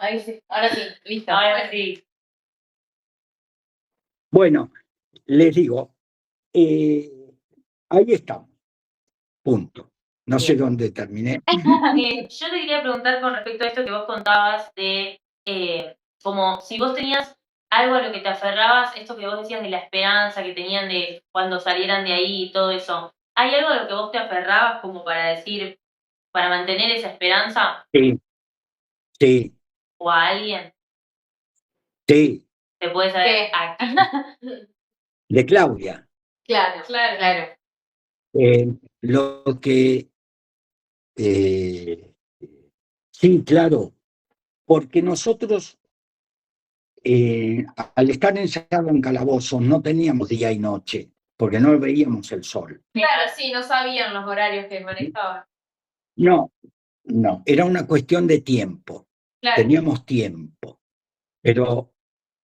Ahí sí, ahora sí, listo. Ahora sí. Bueno, les digo, ahí estamos, punto. No sé Bien. dónde terminé. Yo te quería preguntar con respecto a esto que vos contabas de como si vos tenías algo a lo que te aferrabas, esto que vos decías de la esperanza que tenían de cuando salieran de ahí y todo eso. ¿Hay algo a lo que vos te aferrabas como para decir, para mantener esa esperanza? Sí, sí, ¿O a alguien? sí, ¿Te puede saber ¿Qué? a quién? de Claudia. Claro. Lo que sí, claro, porque nosotros al estar encerrados en calabozos no teníamos día y noche, porque no veíamos el sol. Claro, sí, no sabían los horarios que manejaban. No, no, era una cuestión de tiempo. Claro. Teníamos tiempo, pero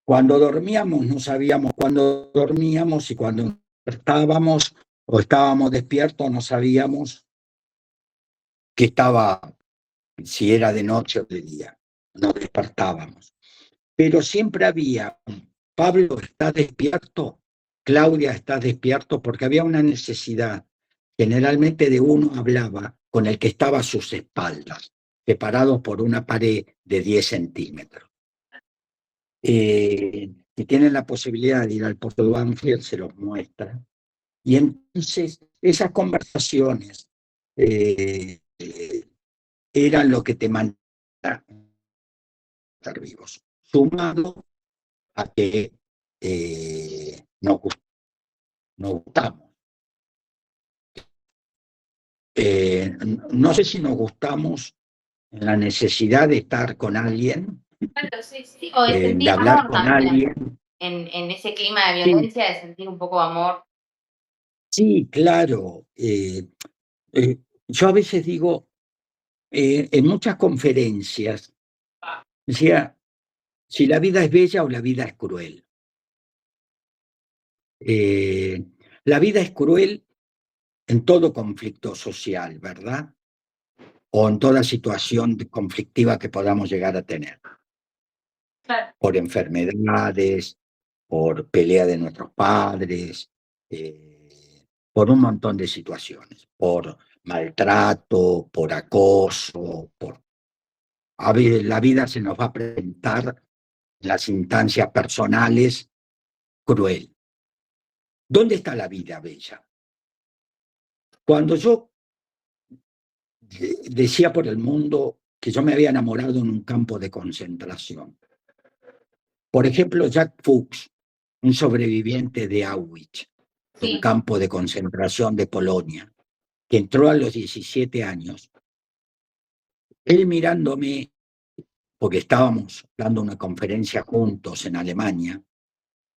cuando dormíamos no sabíamos cuándo dormíamos y cuando estábamos o estábamos despiertos no sabíamos que estaba, si era de noche o de día. Nos despertábamos. Pero siempre había, Pablo está despierto, Claudia está despierto, porque había una necesidad. Generalmente de uno hablaba con el que estaba a sus espaldas, separado por una pared de 10 centímetros. Si tienen la posibilidad de ir al Pozo de Banfield, se los muestra. Y entonces esas conversaciones eran lo que te mantenía estar vivos, sumado a que nos gustamos. No sé si nos gustamos en la necesidad de estar con alguien, Claro, sí. O de de sentir hablar amor con también. alguien. En ese clima de Sí, violencia, de sentir un poco de amor. sí, claro. Yo a veces digo, en muchas conferencias, decía, si la vida es bella o la vida es cruel. La vida es cruel en todo conflicto social, ¿verdad? O en toda situación conflictiva que podamos llegar a tener, Claro. por enfermedades, por pelea de nuestros padres, por un montón de situaciones, por maltrato, por acoso, a veces la vida se nos va a presentar en las instancias personales cruel. ¿Dónde está la vida bella? Cuando yo decía por el mundo que yo me había enamorado en un campo de concentración. Por ejemplo, Jack Fuchs, un sobreviviente de Auschwitz, de un Sí. campo de concentración de Polonia, que entró a los 17 años. Él mirándome, porque estábamos dando una conferencia juntos en Alemania,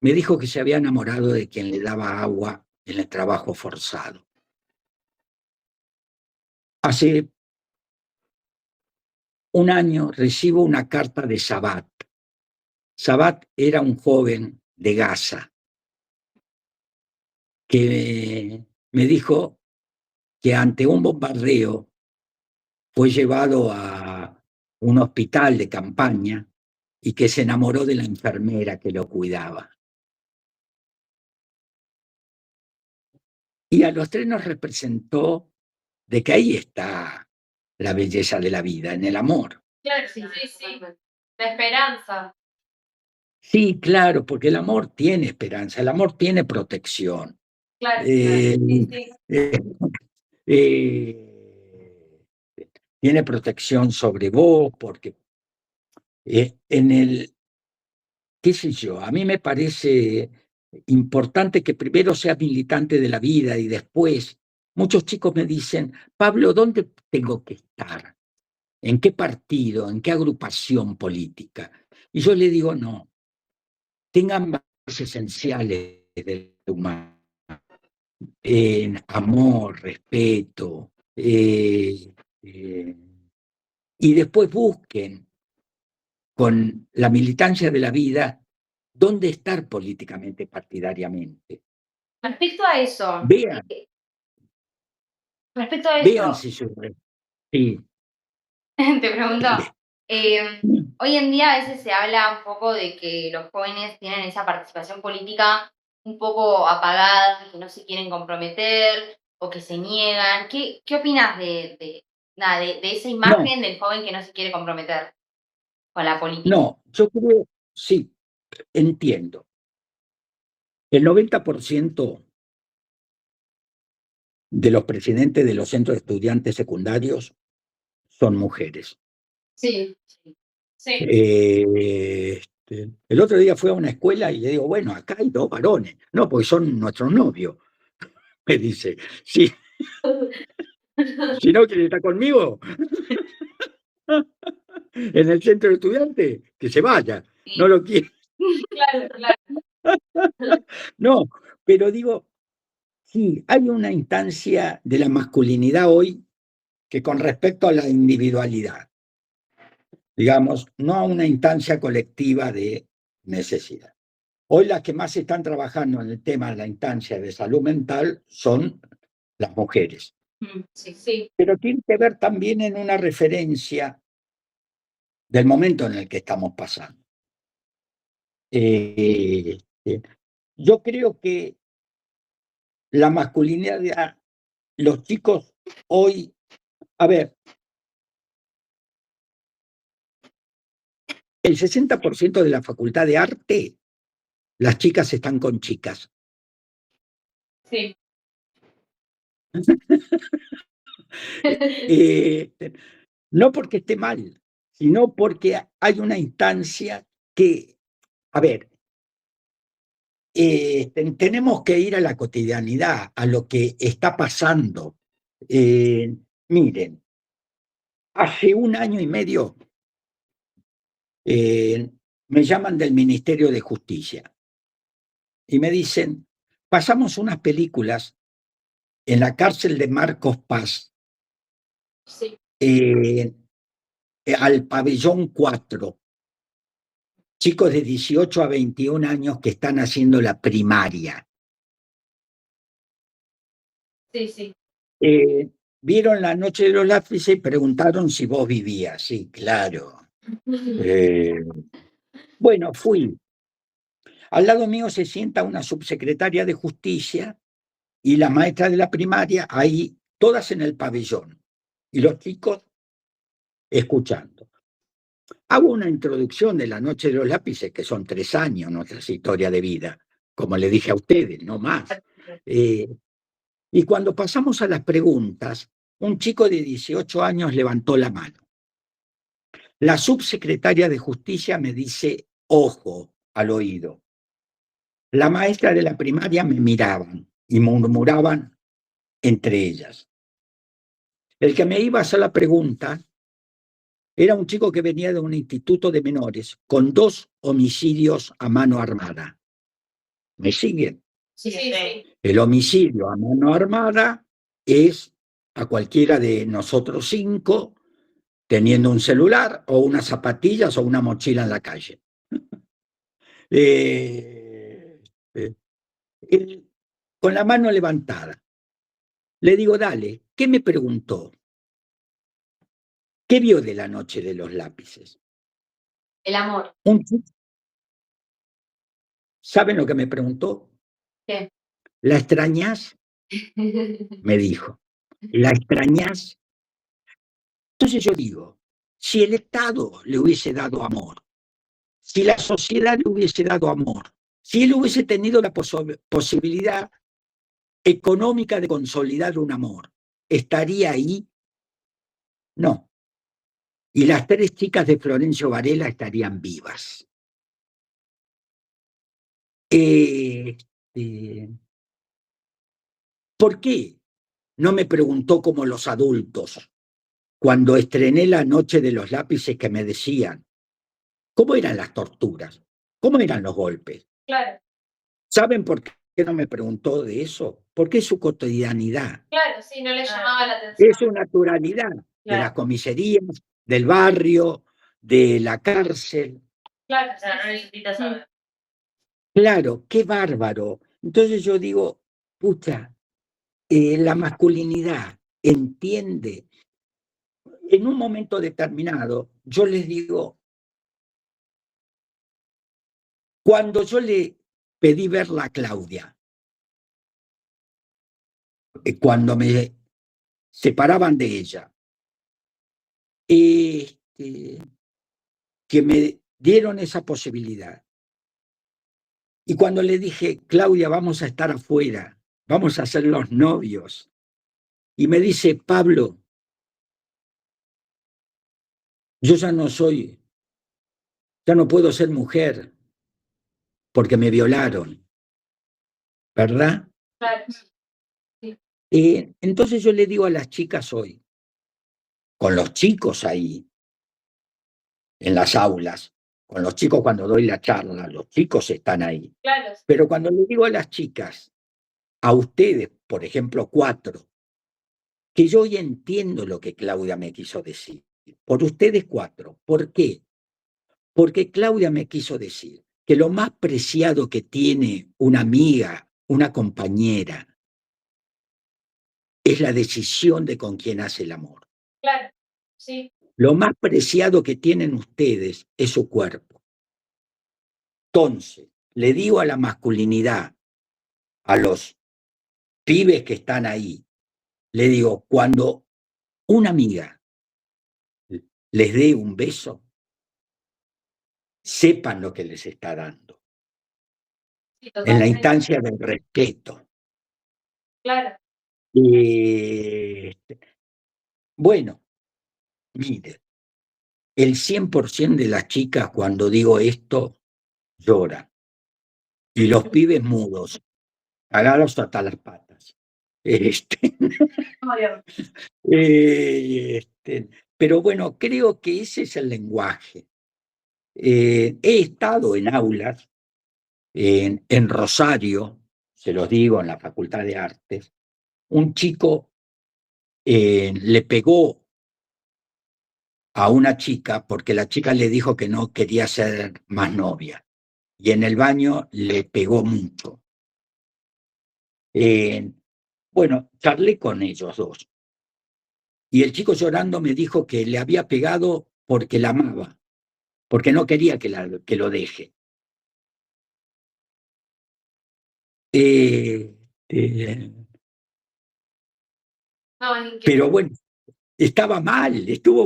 me dijo que se había enamorado de quien le daba agua en el trabajo forzado. Hace un año recibo una carta de Sabat. Sabat era un joven de Gaza que me dijo que ante un bombardeo fue llevado a un hospital de campaña y que se enamoró de la enfermera que lo cuidaba. Y a los tres nos representó de que ahí está la belleza de la vida, en el amor. Claro, sí. La esperanza. Sí, claro, porque el amor tiene esperanza, el amor tiene protección. Claro. Eh, eh, eh, Tiene protección sobre vos, porque en el, qué sé yo, a mí me parece importante que primero seas militante de la vida y después, muchos chicos me dicen, Pablo, ¿dónde tengo que estar? ¿En qué partido? ¿En qué agrupación política? Y yo le digo, no, tengan valores esenciales del humano, en amor, respeto, y después busquen con la militancia de la vida dónde estar políticamente, partidariamente. Respecto a eso, Vean, respecto a vean eso, si sí. Te pregunto, hoy en día a veces se habla un poco de que los jóvenes tienen esa participación política un poco apagada, que no se quieren comprometer o que se niegan. ¿Qué opinas de esa No, imagen del joven que no se quiere comprometer con la política? no, yo creo, sí, entiendo. El 90% de los presidentes de los centros de estudiantes secundarios son mujeres. Sí. El otro día fui a una escuela y le digo, bueno, acá hay 2 varones. No, porque son nuestros novios. Me dice, sí, si no quiere estar conmigo en el centro de estudiantes, que se vaya. No lo quiere. Claro. No, pero digo, sí, hay una instancia de la masculinidad hoy que con respecto a la individualidad, digamos, no a una instancia colectiva de necesidad. Hoy las que más están trabajando en el tema de la instancia de salud mental son las mujeres. Sí. Pero tiene que ver también en una referencia del momento en el que estamos pasando. Yo creo que la masculinidad, los chicos hoy, a ver, el 60% de la facultad de arte, las chicas están con chicas. Sí. No porque esté mal, sino porque hay una instancia que, a ver, tenemos que ir a la cotidianidad, a lo que está pasando. Miren, hace 1 año y medio me llaman del Ministerio de Justicia y me dicen, pasamos unas películas en la cárcel de Marcos Paz, Sí. al pabellón 4, chicos de 18 a 21 años que están haciendo la primaria. Sí. Vieron La Noche de los Lápices y preguntaron si vos vivías. Sí, claro. Bueno, fui. Al lado mío se sienta una subsecretaria de Justicia y la maestra de la primaria, ahí, todas en el pabellón. Y los chicos escuchando. Hago una introducción de La Noche de los Lápices, que son 3 años nuestra historia de vida, como le dije a ustedes, no más. Y cuando pasamos a las preguntas, un chico de 18 años levantó la mano. La subsecretaria de Justicia me dice, ojo, al oído. La maestra de la primaria me miraban y murmuraban entre ellas. El que me iba a hacer la pregunta era un chico que venía de un instituto de menores con 2 homicidios a mano armada. ¿Me siguen? Sí. El homicidio a mano armada es a cualquiera de nosotros 5 teniendo un celular o unas zapatillas o una mochila en la calle. Con la mano levantada. Le digo, dale, ¿qué me preguntó? ¿Qué vio de La Noche de los Lápices? El amor. ¿Saben lo que me preguntó? ¿Qué? ¿La extrañás? Me dijo. ¿La extrañás? Entonces yo digo, si el Estado le hubiese dado amor, si la sociedad le hubiese dado amor, si él hubiese tenido la posibilidad económica de consolidar un amor, ¿estaría ahí? No. Y las 3 chicas de Florencio Varela estarían vivas. ¿Por qué no me preguntó como los adultos cuando estrené La Noche de los Lápices que me decían cómo eran las torturas, cómo eran los golpes? Claro. ¿Saben por qué no me preguntó de eso? Porque es su cotidianidad. Claro, sí, no le llamaba la atención. Es su naturalidad de las comisarías, del barrio, de la cárcel. Claro, o sea, no necesitas saber. Claro, qué bárbaro. Entonces yo digo, pucha, la masculinidad entiende. en un momento determinado, yo les digo, cuando yo le pedí verla a Claudia, cuando me separaban de ella, este, que me dieron esa posibilidad. Y cuando le dije, Claudia, vamos a estar afuera, vamos a ser los novios, y me dice, Pablo, yo ya no puedo ser mujer porque me violaron, ¿verdad? Claro. Sí. Entonces yo le digo a las chicas hoy, con los chicos ahí, en las aulas, con los chicos cuando doy la charla, los chicos están ahí. Claro. Pero cuando le digo a las chicas, a ustedes, por ejemplo, 4, que yo hoy entiendo lo que Claudia me quiso decir. Por ustedes 4. ¿Por qué? Porque Claudia me quiso decir que lo más preciado que tiene una amiga, una compañera, es la decisión de con quién hace el amor. Claro, sí. Lo más preciado que tienen ustedes es su cuerpo. Entonces, le digo a la masculinidad, a los pibes que están ahí, le digo, cuando una amiga les dé un beso, sepan lo que les está dando. Sí, En la totalmente. instancia del respeto. Claro. Bueno, mire, el 100% de las chicas cuando digo esto lloran. Y los pibes mudos, cagados hasta las patas. Pero bueno, creo que ese es el lenguaje. He estado en aulas, en Rosario, se los digo, en la Facultad de Artes, un chico le pegó a una chica porque la chica le dijo que no quería ser más novia y en el baño le pegó mucho. Bueno, charlé con ellos 2 y el chico llorando me dijo que le había pegado porque la amaba, porque no quería que lo deje. No, Pero bueno, estuvo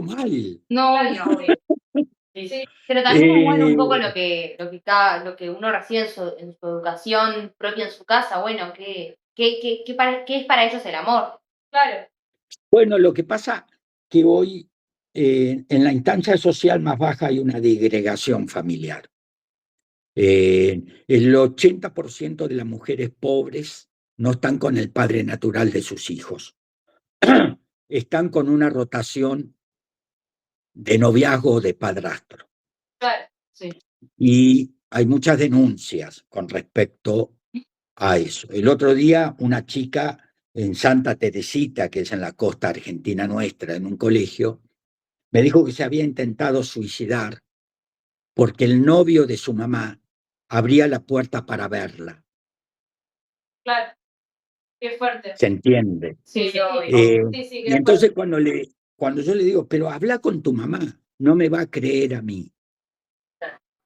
mal. No, obvio. Sí. pero también bueno, un poco Eh, lo que uno recibe en su educación propia en su casa, bueno, ¿qué es para ellos el amor? Claro. Bueno, lo que pasa que hoy en la instancia social más baja hay una disgregación familiar. El 80% de las mujeres pobres no están con el padre natural de sus hijos. Están con una rotación de noviazgo o de padrastro. Claro, sí. Y hay muchas denuncias con respecto a eso. El otro día una chica en Santa Teresita, que es en la costa argentina nuestra, en un colegio, me dijo que se había intentado suicidar porque el novio de su mamá abría la puerta para verla. Claro. Qué fuerte. ¿Se entiende? Sí, obvio. Sí, Y entonces cuando yo le digo, pero habla con tu mamá, no me va a creer a mí.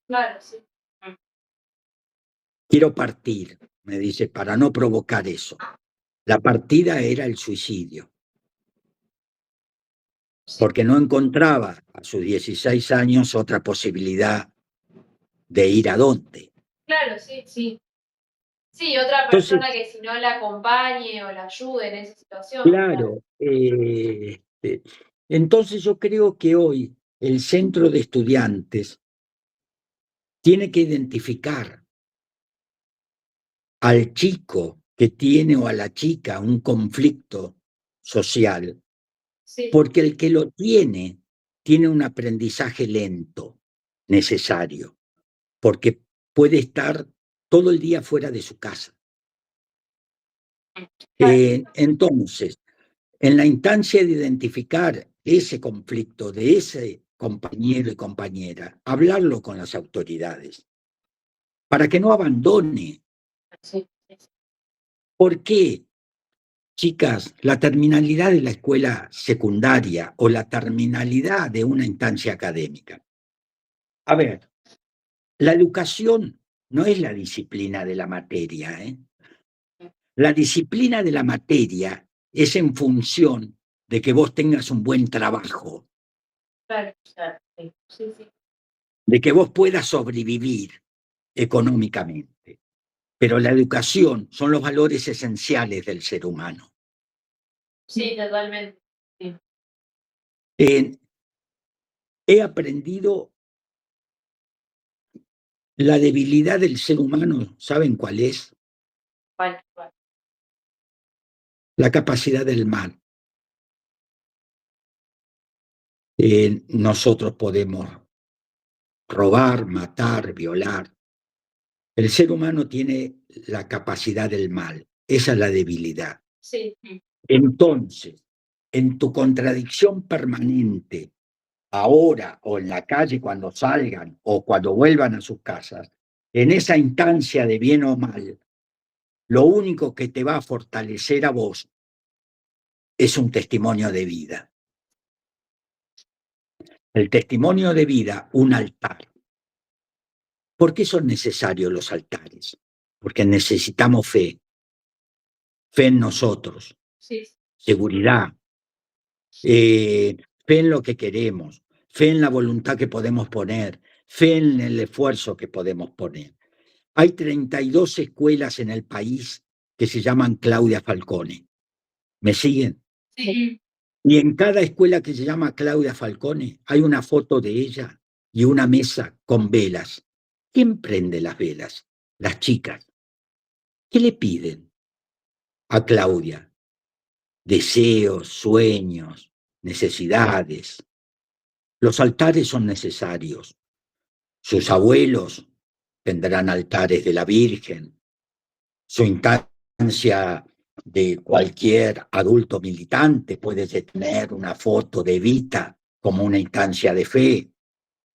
Claro, sí. Quiero partir, me dice, para no provocar eso. La partida era el suicidio. Porque no encontraba a sus 16 años otra posibilidad de ir a dónde. Claro, sí, sí. Sí, otra Entonces, persona que si no la acompañe o la ayude en esa situación. claro, entonces yo creo que hoy el centro de estudiantes tiene que identificar al chico que tiene o a la chica un conflicto social, Sí. porque el que lo tiene un aprendizaje lento necesario, porque puede estar todo el día fuera de su casa. Entonces, en la instancia de identificar ese conflicto de ese compañero y compañera, hablarlo con las autoridades, para que no abandone. Sí. ¿Por qué? Chicas, la terminalidad de la escuela secundaria o la terminalidad de una instancia académica. A ver, la educación no es la disciplina de la materia, ¿eh? La disciplina de la materia es en función de que vos tengas un buen trabajo, Claro, claro, sí, sí. de que vos puedas sobrevivir económicamente. Pero la educación son los valores esenciales del ser humano. Sí, totalmente. Sí. He aprendido la debilidad del ser humano, ¿saben cuál es? Bueno. La capacidad del mal. Nosotros podemos robar, matar, violar. El ser humano tiene la capacidad del mal. Esa es la debilidad. Sí. Entonces, en tu contradicción permanente, ahora o en la calle cuando salgan o cuando vuelvan a sus casas, en esa instancia de bien o mal, lo único que te va a fortalecer a vos es un testimonio de vida. El testimonio de vida, un altar. ¿Por qué son necesarios los altares? Porque necesitamos fe, fe en nosotros, Sí. seguridad, fe en lo que queremos, fe en la voluntad que podemos poner, fe en el esfuerzo que podemos poner. Hay 32 escuelas en el país que se llaman Claudia Falcone. ¿Me siguen? Sí. Y en cada escuela que se llama Claudia Falcone hay una foto de ella y una mesa con velas. ¿Quién prende las velas? Las chicas. ¿Qué le piden a Claudia? Deseos, sueños, necesidades. Los altares son necesarios. Sus abuelos tendrán altares de la Virgen. Su instancia de cualquier adulto militante puede tener una foto de Evita como una instancia de fe.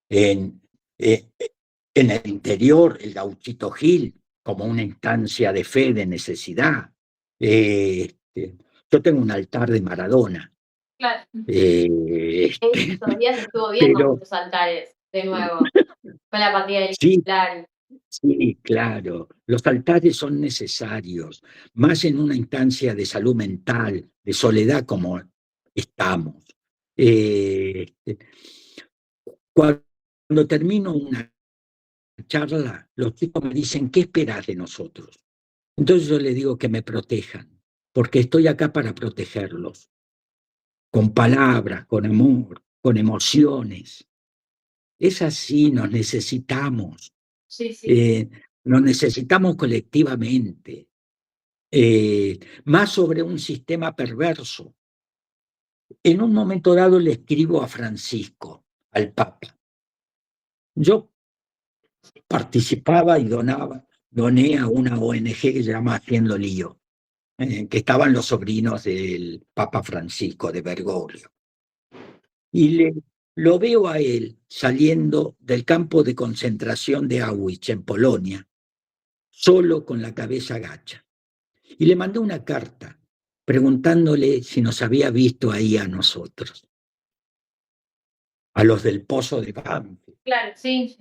En, en el interior, el gauchito Gil como una instancia de fe, de necesidad. Yo tengo un altar de Maradona. Claro. Estos días estuvo viendo Pero muchos altares, de nuevo, con la partida del sí, claro. sí, claro, los altares son necesarios, más en una instancia de salud mental, de soledad como estamos. Eh, Cuando termino una charla, los chicos me dicen, ¿qué esperas de nosotros? Entonces yo les digo que me protejan, porque estoy acá para protegerlos, con palabras, con amor, con emociones. Es así, nos necesitamos. Sí, sí. Nos necesitamos colectivamente, más sobre un sistema perverso. En un momento dado le escribo a Francisco, al Papa. Yo participaba y doné a una ONG que se llama Haciendo Lío, que estaban los sobrinos del Papa Francisco de Bergoglio. Y lo veo a él saliendo del campo de concentración de Auschwitz en Polonia, solo con la cabeza gacha. Y le mandé una carta preguntándole si nos había visto ahí a nosotros, a los del Pozo de Banfield. Claro, sí.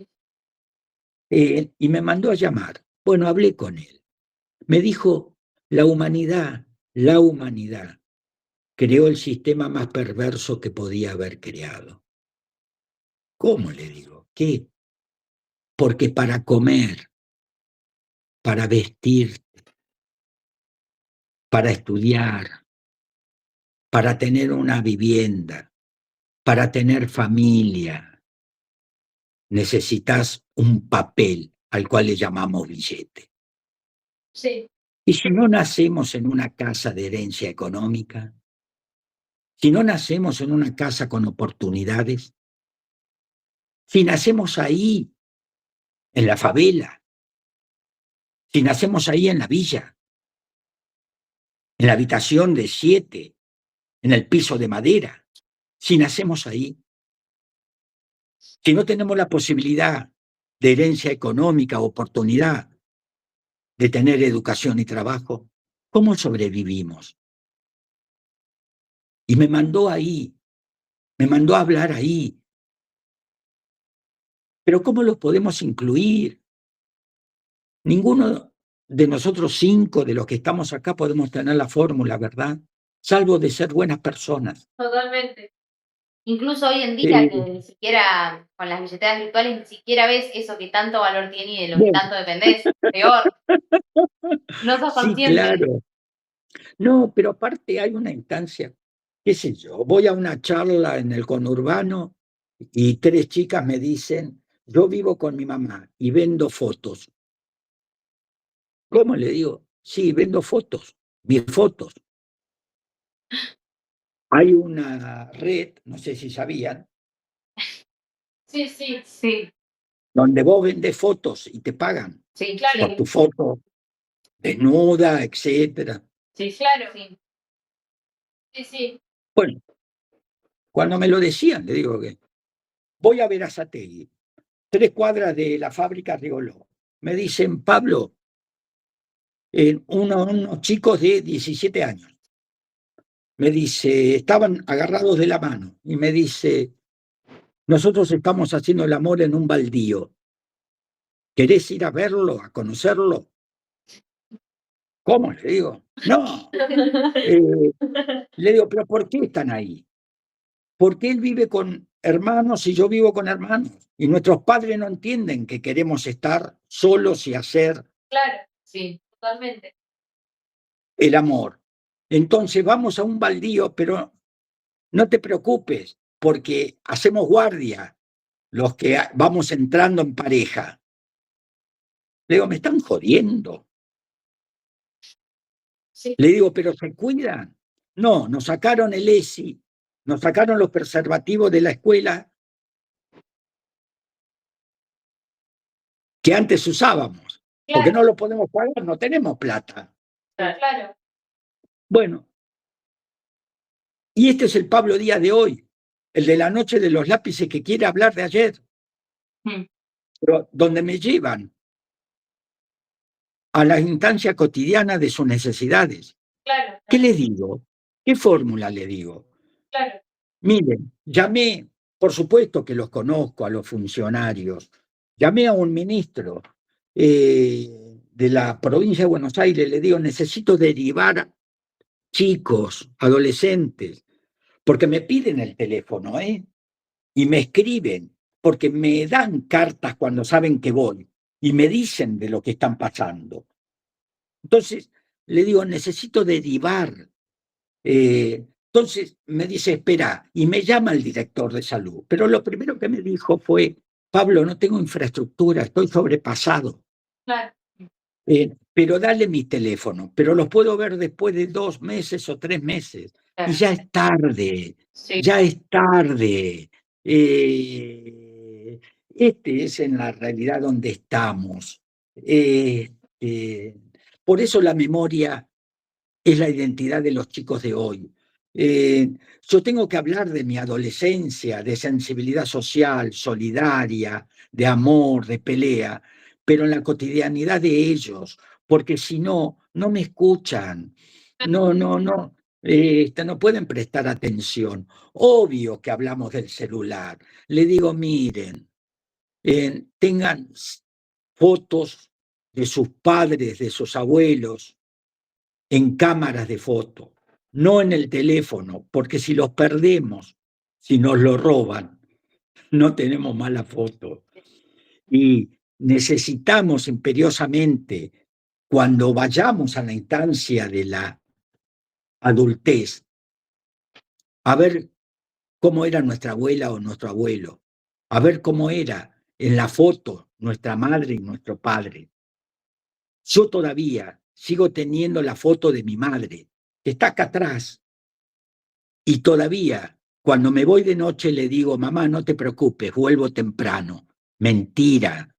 Y me mandó a llamar. Bueno, hablé con él. Me dijo, la humanidad creó el sistema más perverso que podía haber creado. ¿Cómo? Le digo. ¿Qué? Porque para comer, para vestir, para estudiar, para tener una vivienda, para tener familia, necesitas un papel al cual le llamamos billete. Sí. Y si no nacemos en una casa de herencia económica, si no nacemos en una casa con oportunidades, si nacemos ahí, en la favela, si nacemos ahí en la villa, en la habitación de 7, en el piso de madera, si nacemos ahí, si no tenemos la posibilidad de herencia económica, oportunidad de tener educación y trabajo, ¿cómo sobrevivimos? Y me mandó ahí, me mandó a hablar ahí. Pero ¿cómo los podemos incluir? Ninguno de nosotros 5, de los que estamos acá, podemos tener la fórmula, ¿verdad? Salvo de ser buenas personas. Totalmente. Incluso hoy en día, que ni siquiera con las billeteras virtuales, ni siquiera ves eso que tanto valor tiene y de lo que Bueno. tanto dependés. Peor. No sos Sí, consciente. claro. No, pero aparte hay una instancia, qué sé yo, voy a una charla en el conurbano y 3 chicas me dicen, yo vivo con mi mamá y vendo fotos. ¿Cómo le digo? Sí, vendo fotos, mis fotos. Hay una red, no sé si sabían, Sí, sí, sí. donde vos vendés fotos y te pagan Sí, Claro. por tu foto desnuda, etcétera. Sí, claro. Sí. Sí, sí. Bueno, cuando me lo decían, le digo que voy a Berazategui, 3 cuadras de la fábrica Rigoló. Me dicen, Pablo, unos chicos de 17 años, me dice, estaban agarrados de la mano y me dice, nosotros estamos haciendo el amor en un baldío. ¿Querés ir a verlo, a conocerlo? ¿Cómo? Le digo, no. Le digo, pero ¿por qué están ahí? Porque él vive con hermanos y yo vivo con hermanos. Y nuestros padres no entienden que queremos estar solos y hacer Claro, sí, totalmente. el amor. Entonces vamos a un baldío, pero no te preocupes, porque hacemos guardia los que vamos entrando en pareja. Le digo, me están jodiendo. Sí. Le digo, pero ¿se cuidan? No, nos sacaron el ESI, nos sacaron los preservativos de la escuela que antes usábamos, porque no lo podemos pagar, no tenemos plata. Claro. Bueno, y este es el Pablo Díaz de hoy, el de la noche de los lápices que quiere hablar de ayer, pero donde me llevan a la instancia cotidiana de sus necesidades. Claro. ¿Qué le digo? ¿Qué fórmula le digo? Claro. Miren, llamé, por supuesto que los conozco a los funcionarios, llamé a un ministro de la provincia de Buenos Aires, le digo, necesito derivar chicos, adolescentes, porque me piden el teléfono, y me escriben, porque me dan cartas cuando saben que voy, y me dicen de lo que están pasando. Entonces, le digo, necesito derivar. Entonces me dice, espera, y me llama el director de salud. Pero lo primero que me dijo fue, Pablo, no tengo infraestructura, estoy sobrepasado. Claro. Pero dale mi teléfono, pero los puedo ver después de 2 meses o 3 meses. Claro. Y ya es tarde, Sí. ya es tarde. Este es en la realidad donde estamos. Por eso la memoria es la identidad de los chicos de hoy. Yo tengo que hablar de mi adolescencia, de sensibilidad social, solidaria, de amor, de pelea, pero en la cotidianidad de ellos, porque si no, no me escuchan, no pueden prestar atención. Obvio que hablamos del celular. Le digo, miren, tengan fotos de sus padres, de sus abuelos, en cámaras de foto, no en el teléfono, porque si los perdemos, si nos lo roban, no tenemos mala foto. Y necesitamos imperiosamente, cuando vayamos a la instancia de la adultez, a ver cómo era nuestra abuela o nuestro abuelo, a ver cómo era en la foto nuestra madre y nuestro padre. Yo todavía sigo teniendo la foto de mi madre, que está acá atrás, y todavía, cuando me voy de noche, le digo, mamá, no te preocupes, vuelvo temprano. Mentira.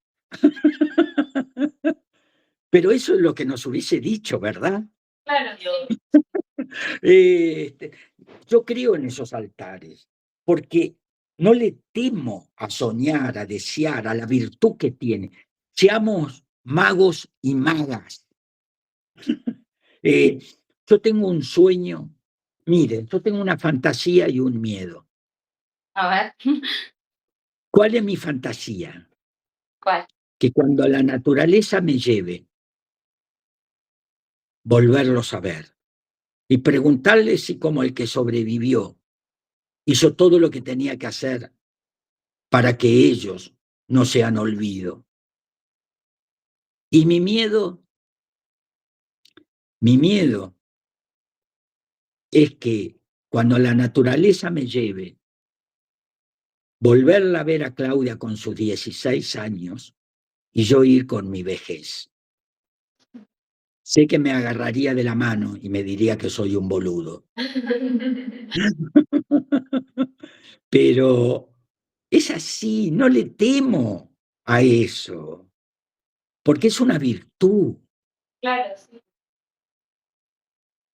Pero eso es lo que nos hubiese dicho, ¿verdad? Claro. Este, yo creo en esos altares, porque no le temo a soñar, a desear, a la virtud que tiene. Seamos magos y magas. Yo tengo un sueño. Miren, yo tengo una fantasía y un miedo. A ver, ¿Cuál es mi fantasía? ¿cuál? Que cuando la naturaleza me lleve, volverlos a ver y preguntarles si como el que sobrevivió hizo todo lo que tenía que hacer para que ellos no sean olvido. Y mi miedo es que cuando la naturaleza me lleve, volverla a ver a Claudia con sus 16 años y yo ir con mi vejez. Sé que me agarraría de la mano y me diría que soy un boludo. Pero es así, no le temo a eso, porque es una virtud. Claro, sí.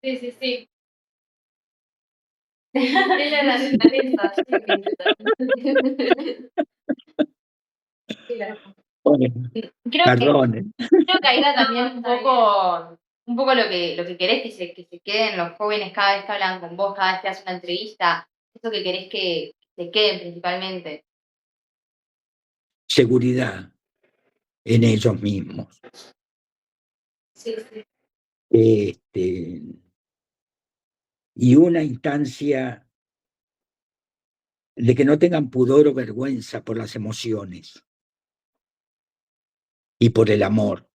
Sí, sí, sí. Es la naturaleza, Bueno, Creo que, perdonen. creo que ahí va también un poco lo que querés que se queden los jóvenes cada vez que hablan con vos, cada vez que haces una entrevista, eso que querés que se queden principalmente. Seguridad en ellos mismos. Sí, sí. Este, y una instancia de que no tengan pudor o vergüenza por las emociones y por el amor.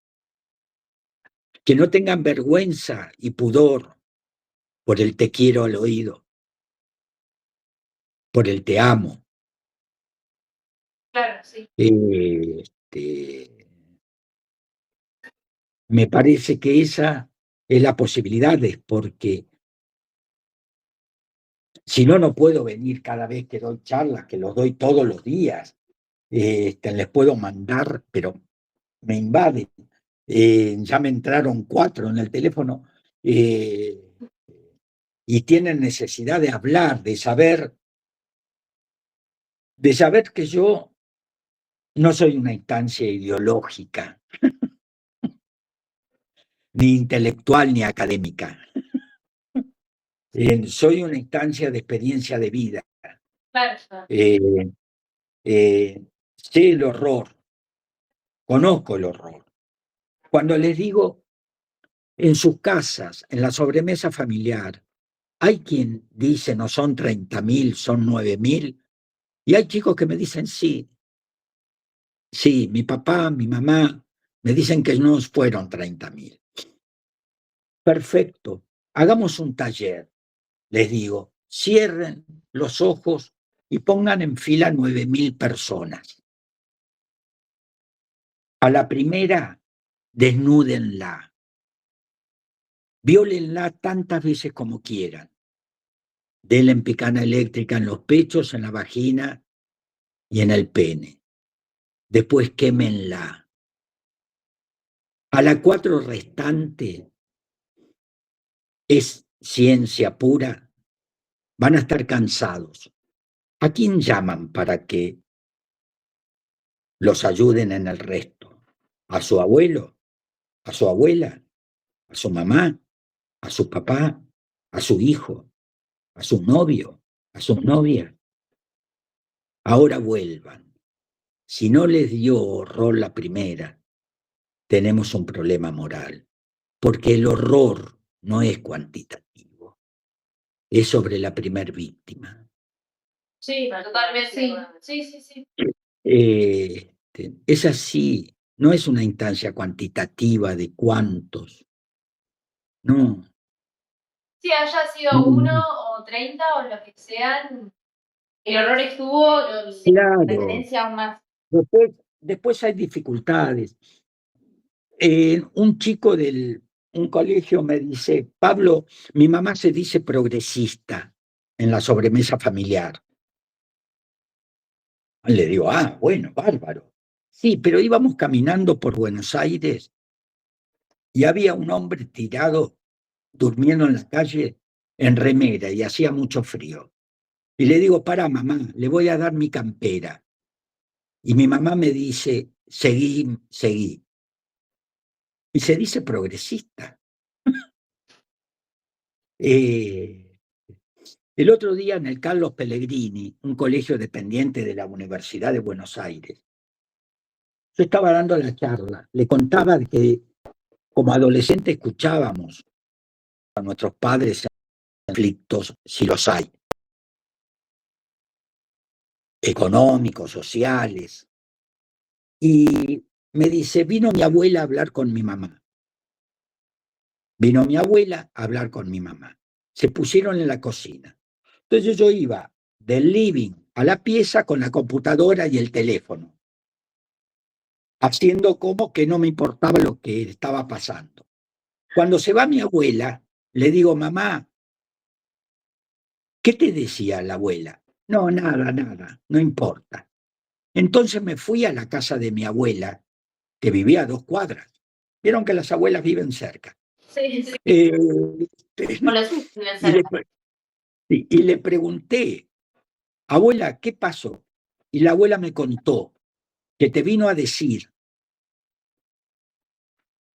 Que no tengan vergüenza y pudor por el te quiero al oído, por el te amo. Claro, sí. Este, me parece que esa es la posibilidad, porque si no, no puedo venir cada vez que doy charlas, que los doy todos los días. Les puedo mandar, pero me invaden. Ya me entraron 4 en el teléfono y tienen necesidad de hablar, de saber que yo no soy una instancia ideológica, ni intelectual, ni académica. Soy una instancia de experiencia de vida. Claro, claro. Sé el horror, conozco el horror. Cuando les digo, en sus casas, en la sobremesa familiar, hay quien dice no son 30.000, son 9.000, y hay chicos que me dicen sí, sí, mi papá, mi mamá, me dicen que no fueron 30.000. Perfecto, hagamos un taller, les digo, cierren los ojos y pongan en fila 9.000 personas. A la primera, desnúdenla, viólenla tantas veces como quieran. Denle en picana eléctrica en los pechos, en la vagina y en el pene. Después quémenla. A la 4 restante es ciencia pura. Van a estar cansados. ¿A quién llaman para que los ayuden en el resto? ¿A su abuelo? ¿A su abuela? ¿A su mamá? ¿A su papá? ¿A su hijo? ¿A su novio? ¿A su novia? Ahora vuelvan. Si no les dio horror la primera, tenemos un problema moral, porque el horror no es cuantitativo, es sobre la primer víctima. Sí, totalmente. Sí, sí, sí. Es así, no es una instancia cuantitativa de cuántos, no. Sí, haya sido No, 1 o 30 o lo que sean, el horror estuvo y La claro, tendencia aún más. después hay dificultades. Un chico un colegio me dice, Pablo, mi mamá se dice progresista en la sobremesa familiar. Le digo, ah, bueno, bárbaro. Sí, pero íbamos caminando por Buenos Aires y había un hombre tirado, durmiendo en la calle, en remera, y hacía mucho frío. Y le digo, para mamá, le voy a dar mi campera. Y mi mamá me dice, seguí, seguí. Y se dice progresista. Eh, El otro día en el Carlos Pellegrini, un colegio dependiente de la Universidad de Buenos Aires, yo estaba dando la charla, le contaba que como adolescente escuchábamos a nuestros padres en conflictos, si los hay, económicos, sociales, y me dice, vino mi abuela a hablar con mi mamá. Vino mi abuela a hablar con mi mamá. Se pusieron en la cocina. Entonces yo iba del living a la pieza con la computadora y el teléfono, haciendo como que no me importaba lo que estaba pasando. Cuando se va mi abuela, le digo, mamá, ¿qué te decía la abuela? No, nada, nada, no importa. Entonces me fui a la casa de mi abuela, que vivía a 2 cuadras. Vieron que las abuelas viven cerca. Sí, sí. Eh, Con los hijos viven y, le, cerca. y le pregunté, abuela, ¿qué pasó? Y la abuela me contó que te vino a decir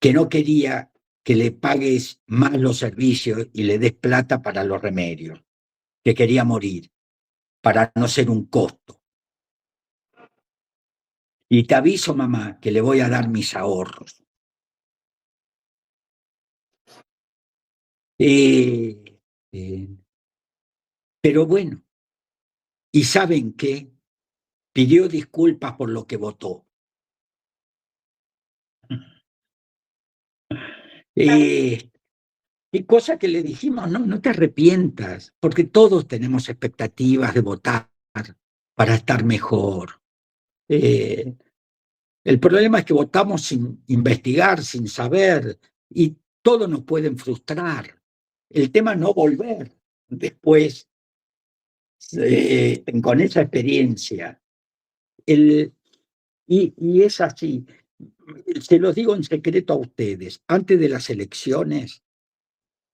que no quería que le pagues más los servicios y le des plata para los remedios, que quería morir, para no ser un costo. Y te aviso, mamá, que le voy a dar mis ahorros. Eh, eh, pero bueno, ¿y saben qué? Pidió disculpas por lo que votó. Y cosa que le dijimos, no, no te arrepientas, porque todos tenemos expectativas de votar para estar mejor. Eh, el problema es que votamos sin investigar, sin saber, y todo nos pueden frustrar. El tema es no volver después con esa experiencia. Y es así. Se los digo en secreto a ustedes. Antes de las elecciones,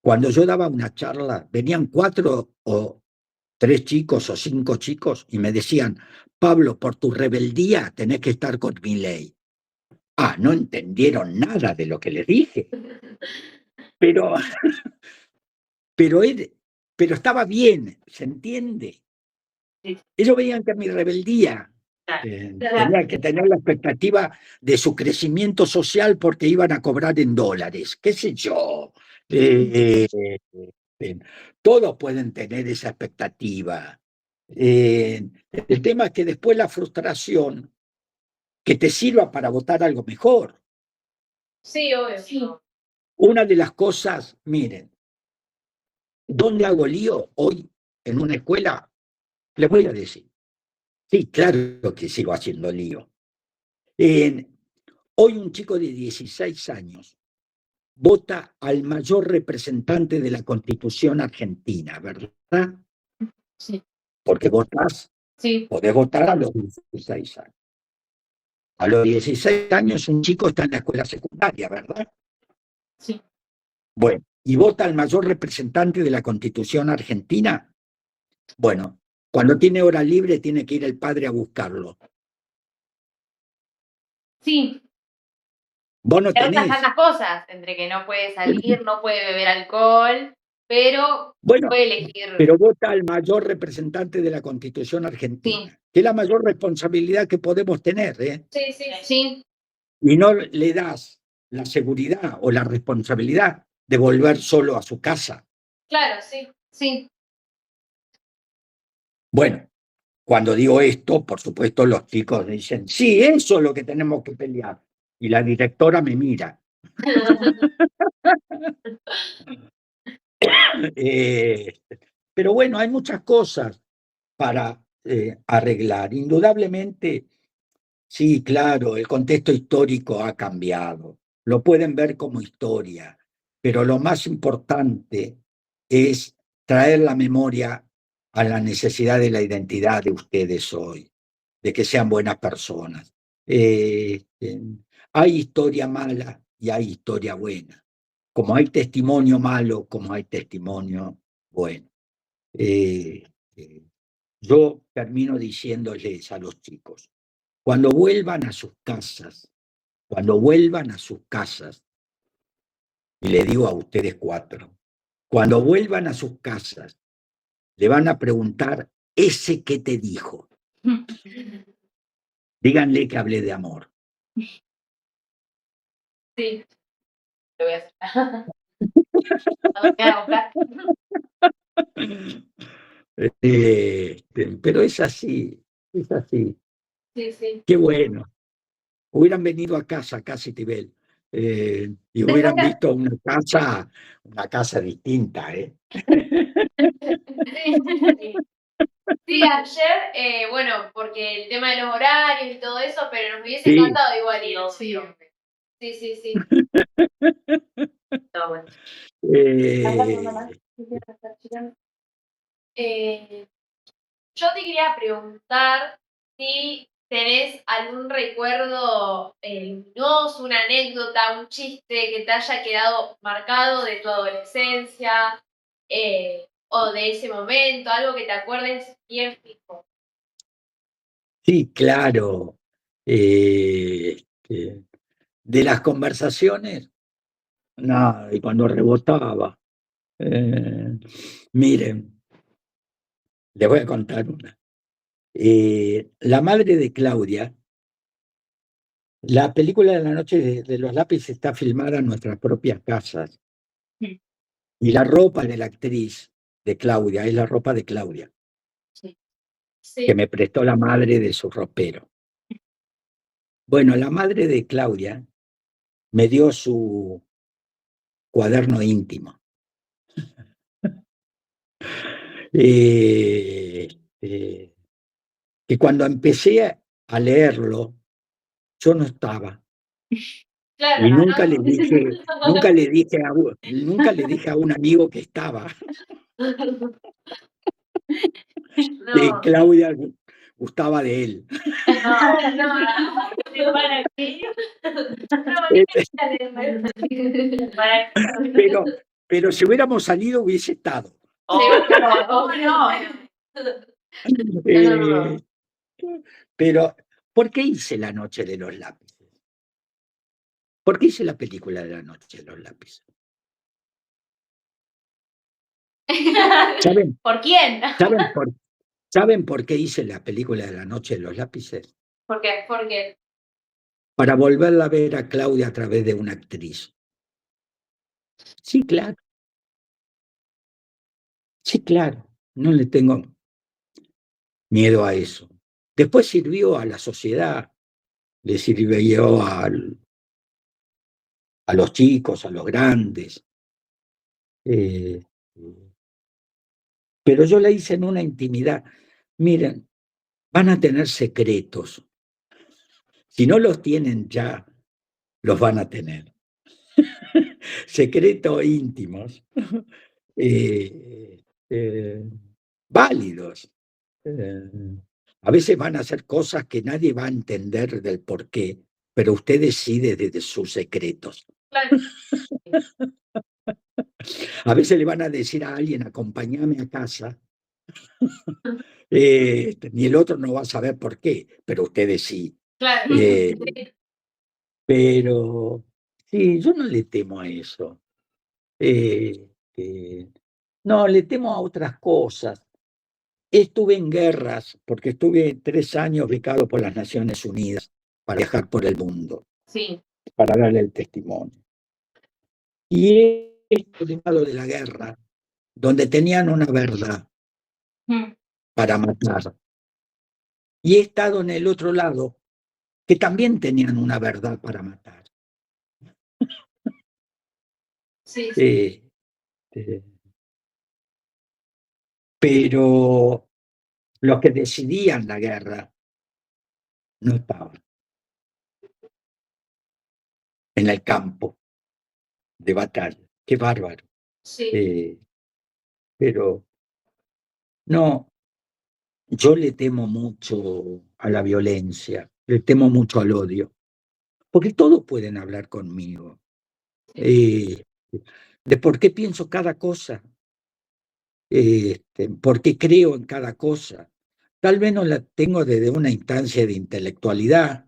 cuando yo daba una charla, venían 4 o 3 chicos o 5 chicos y me decían, Pablo, por tu rebeldía tenés que estar con mi ley. Ah, no entendieron nada de lo que les dije, pero, pero, pero estaba bien, ¿se entiende? Sí. Ellos veían que mi rebeldía tenía que tener la expectativa de su crecimiento social porque iban a cobrar en dólares, qué sé yo. Eh, Todos pueden tener esa expectativa. El tema es que después la frustración, que te sirva para votar algo mejor. Sí, obvio. Sí. Una de las cosas, miren, ¿dónde hago lío hoy en una escuela? Les voy a decir. Sí, claro que sigo haciendo lío. Hoy un chico de 16 años vota al mayor representante de la Constitución argentina, ¿verdad? Sí. Porque votás, Sí. podés votar a los 16 años. A los 16 años un chico está en la escuela secundaria, ¿verdad? Sí. Bueno, ¿y vota al mayor representante de la Constitución argentina? Bueno, cuando tiene hora libre tiene que ir el padre a buscarlo. Sí, Vos no hay otras tenés. tantas cosas, entre que no puede salir, no puede beber alcohol, pero Bueno, puede elegir. pero vota al mayor representante de la Constitución argentina, Sí. que es la mayor responsabilidad que podemos tener, ¿eh? Sí, sí. Sí, Y no le das la seguridad o la responsabilidad de volver solo a su casa. Claro, sí. sí. Bueno, cuando digo esto, por supuesto, los chicos dicen, sí, eso es lo que tenemos que pelear. Y la directora me mira. Pero bueno, hay muchas cosas para arreglar. Indudablemente, sí, claro, el contexto histórico ha cambiado. Lo pueden ver como historia, pero lo más importante es traer la memoria a la necesidad de la identidad de ustedes hoy, de que sean buenas personas. Hay historia mala y hay historia buena. Como hay testimonio malo, como hay testimonio bueno. Eh, eh, yo termino diciéndoles a los chicos, cuando vuelvan a sus casas, cuando vuelvan a sus casas, y le digo a ustedes 4, cuando vuelvan a sus casas le van a preguntar, ¿ese qué te dijo? Díganle que hablé de amor. Sí, lo voy a hacer. Voy a comprar. Pero es así, es así. Sí, sí. Qué bueno. Hubieran venido a casa, Tibel, y hubieran visto una casa distinta, ¿eh? Sí, ayer, bueno, porque el tema de los horarios y todo eso, pero nos hubiese Sí. encantado igual ir. Sí, Sí, sí, sí. está bueno. Yo te quería preguntar si tenés algún recuerdo luminoso, una anécdota, un chiste que te haya quedado marcado de tu adolescencia o de ese momento, algo que te acuerdes bien fijo. Sí, claro. De las conversaciones, nada, y cuando rebotaba. Miren, les voy a contar una. La madre de Claudia, la película de la noche de los lápices está filmada en nuestras propias casas. Y la ropa de la actriz de Claudia es la ropa de Claudia, que me prestó la madre de su ropero. Bueno, la madre de Claudia me dio su cuaderno íntimo. Eh, eh, que cuando empecé a leerlo, yo no estaba. Claro, Y ¿no? nunca le dije a un amigo que estaba. Que No, Claudia gustaba de él. ¿para qué? ¿Para Pero si hubiéramos salido hubiese estado. Eh, pero, ¿por qué hice La Noche de los Lápices? ¿Por qué hice la película de La Noche de los Lápices? ¿Saben? ¿Por quién? ¿Saben por qué hice la película de La Noche de los Lápices? ¿Por qué? Porque Para volverla a ver a Claudia a través de una actriz. Sí, claro. Sí, claro. No le tengo miedo a eso. Después sirvió a la sociedad, le sirvió a los chicos, a los grandes. Eh, pero yo la hice en una intimidad. Miren, van a tener secretos. Si no los tienen ya, los van a tener. Secretos íntimos, eh, eh, válidos. Eh, a veces van a hacer cosas que nadie va a entender del por qué, pero usted decide desde sus secretos. claro. A veces le van a decir a alguien, acompáñame a casa, ni el otro no va a saber por qué, pero ustedes sí. Claro. Pero sí, yo no le temo a eso. No, le temo a otras cosas. Estuve en guerras, porque estuve 3 años becado por las Naciones Unidas para viajar por el mundo, Sí. para darle el testimonio. Y he estado de la guerra, donde tenían una verdad para matar. Y he estado en el otro lado, que también tenían una verdad para matar. Sí. Pero los que decidían la guerra no estaban en el campo de batalla. Qué bárbaro. Sí. Pero no, yo le temo mucho a la violencia, le temo mucho al odio, porque todos pueden hablar conmigo de por qué pienso cada cosa, por qué creo en cada cosa. Tal vez no la tengo desde una instancia de intelectualidad,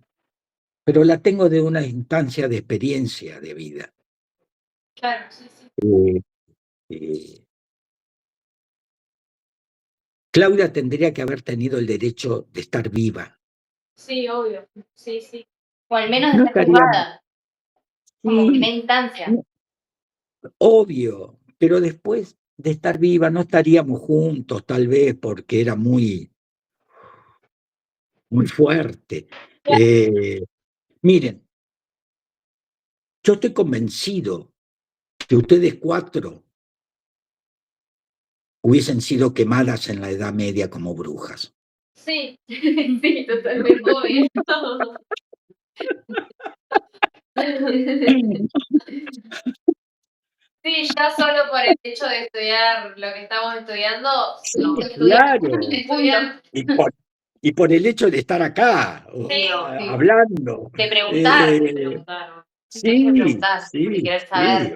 pero la tengo de una instancia de experiencia de vida. Claro, sí, sí. Eh, eh, Claudia tendría que haber tenido el derecho de estar viva. Sí, obvio. Sí, sí. O al menos de No ser estaríamos, juzgada, como sí, primera instancia. obvio, pero después de estar viva no estaríamos juntos, tal vez, porque era muy, muy fuerte. Miren, yo estoy convencido que ustedes cuatro hubiesen sido quemadas en la Edad Media como brujas. Sí, sí, totalmente. Obvio. Sí, ya solo por el hecho de estudiar lo que estamos estudiando, Sí, Estudiar, claro. estudiar. Y por el hecho de estar acá, Sí, hablando. de preguntar, Sí, de preguntar, de sí, querer sí. saber.